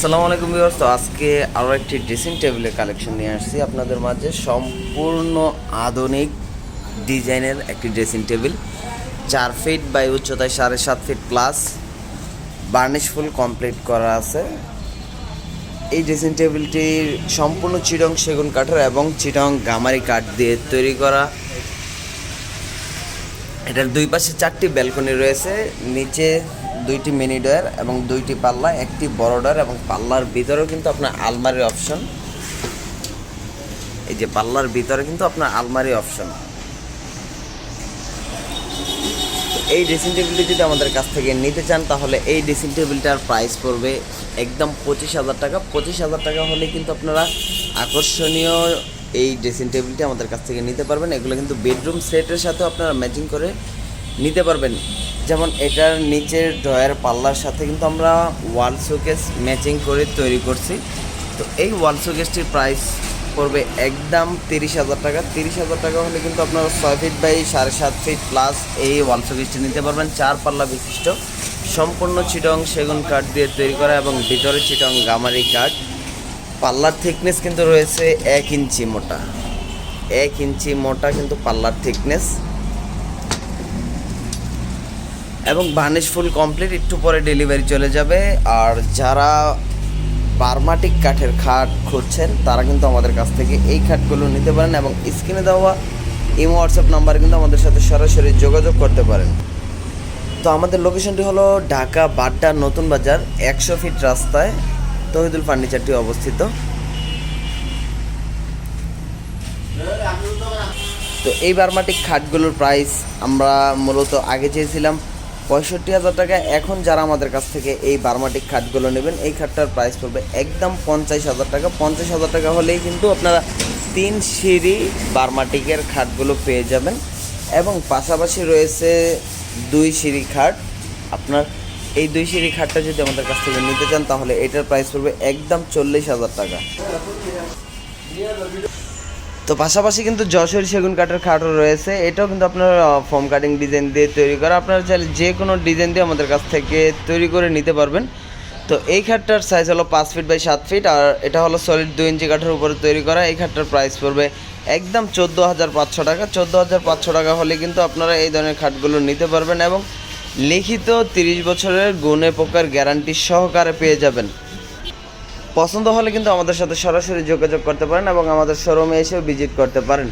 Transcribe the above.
আসসালামু আলাইকুম ভিউয়ার্স। তো আজকে আরও একটি ড্রেসিং টেবিলের কালেকশন নিয়ে আসছি আপনাদের মাঝে। সম্পূর্ণ আধুনিক ডিজাইনের একটি ড্রেসিং টেবিল, 4 ফিট বাই উচ্চতায় 7.5 fit plus, varnish full complete করা আছে। এই ড্রেসিং টেবিলটির সম্পূর্ণ চিটং সেগুন কাঠের এবং চিটং গামারি কাঠ দিয়ে তৈরি করা। এটার দুই পাশে 4টি ব্যালকনি রয়েছে, নিচে 2টি মিনি ডয়ার এবং 2টি পাল্লা, একটি বড় ডয়ার এবং পাল্লার ভিতরেও কিন্তু আপনার আলমারির অপশন। এই যে পাল্লার ভিতরে কিন্তু আপনার আলমারি অপশন। এই ড্রেসিং টেবিলটি যদি আমাদের কাছ থেকে নিতে চান তাহলে এই ড্রেসিং টেবিলটার প্রাইস পড়বে একদম 25,000 টাকা। 25,000 টাকা হলে কিন্তু আপনারা আকর্ষণীয় এই ড্রেসিং টেবিলটি আমাদের কাছ থেকে নিতে পারবেন। এগুলো কিন্তু বেডরুম সেটের সাথেও আপনারা ম্যাচিং করে নিতে পারবেন। যেমন এটার নিচের ড্রয়ার পাল্লার সাথে কিন্তু আমরা ওয়াল শোকেস ম্যাচিং করে তৈরি করছি। তো এই ওয়াল শোকেসটির প্রাইস পড়বে একদম 30,000 টাকা। 30,000 টাকা হলে কিন্তু আপনারা 6 ফিট বাই 7.5 ফিট প্লাস এই ওয়াল শোকেসটি নিতে পারবেন। 4 পাল্লা বিশিষ্ট, সম্পূর্ণ চিটং সেগুন কাঠ দিয়ে তৈরি করা এবং ভিতরে চিটং গামারি কাঠ। পাল্লার থিকনেস কিন্তু রয়েছে 1 ইঞ্চি মোটা, 1 ইঞ্চি মোটা কিন্তু পাল্লার থিকনেস। এবং বার্নিশ ফুল কমপ্লিট, একটু পরে ডেলিভারি চলে যাবে। আর যারা বার্মাটিক কাঠের খাট খুঁজছেন তারা কিন্তু আমাদের কাছ থেকে এই খাটগুলো নিতে পারেন এবং স্ক্রিনে দেওয়া ইমো হোয়াটসঅ্যাপ নাম্বারে কিন্তু আমাদের সাথে সরাসরি যোগাযোগ করতে পারেন। তো আমাদের লোকেশনটি হলো ঢাকা বাড্ডা নতুন বাজার 100 ফিট রাস্তায় তহিদুল ফার্নিচারটি অবস্থিত। তো এই বার্মাটিক খাটগুলোর প্রাইস আমরা মূলত আগে চেয়েছিলাম 65,000 টাকা। এখন যারা আমাদের কাছ থেকে এই বার্মাটিক খাটগুলো নেবেন এই খাটটার প্রাইস পড়বে একদম 50,000 টাকা। 50,000 টাকা হলেই কিন্তু আপনারা 3 সিঁড়ি বার্মাটিকের খাটগুলো পেয়ে যাবেন এবং পাশাপাশি রয়েছে 2 সিঁড়ি খাট। আপনার এই 2 সিঁড়ি খাটটা যদি আমাদের কাছ থেকে নিতে চান তাহলে এটার প্রাইস পড়বে একদম 40,000 টাকা। তো পাশাপাশি কিন্তু যশোরী সেগুন কাঠের খাটও রয়েছে, এটাও কিন্তু আপনার ফোম কাটিং ডিজাইন দিয়ে তৈরি করা। আপনারা চাইলে যে কোনো ডিজাইন দিয়ে আমাদের কাছ থেকে তৈরি করে নিতে পারবেন। তো এই খাটটার সাইজ হলো 5 ফিট বাই 7 ফিট আর এটা হলো সলিড 2 ইঞ্চি কাঠের উপরে তৈরি করা। এই খাটটার প্রাইস পড়বে একদম 14,500 টাকা। 14,500 টাকা হলে কিন্তু আপনারা এই ধরনের খাটগুলো নিতে পারবেন এবং লিখিত 30 বছরের গুণে পোকার গ্যারান্টি সহকারে পেয়ে যাবেন। পছন্দ হলে কিন্তু আমাদের সাথে সরাসরি যোগাযোগ করতে পারেন এবং আমাদের শোরুমে এসেও ভিজিট করতে পারেন।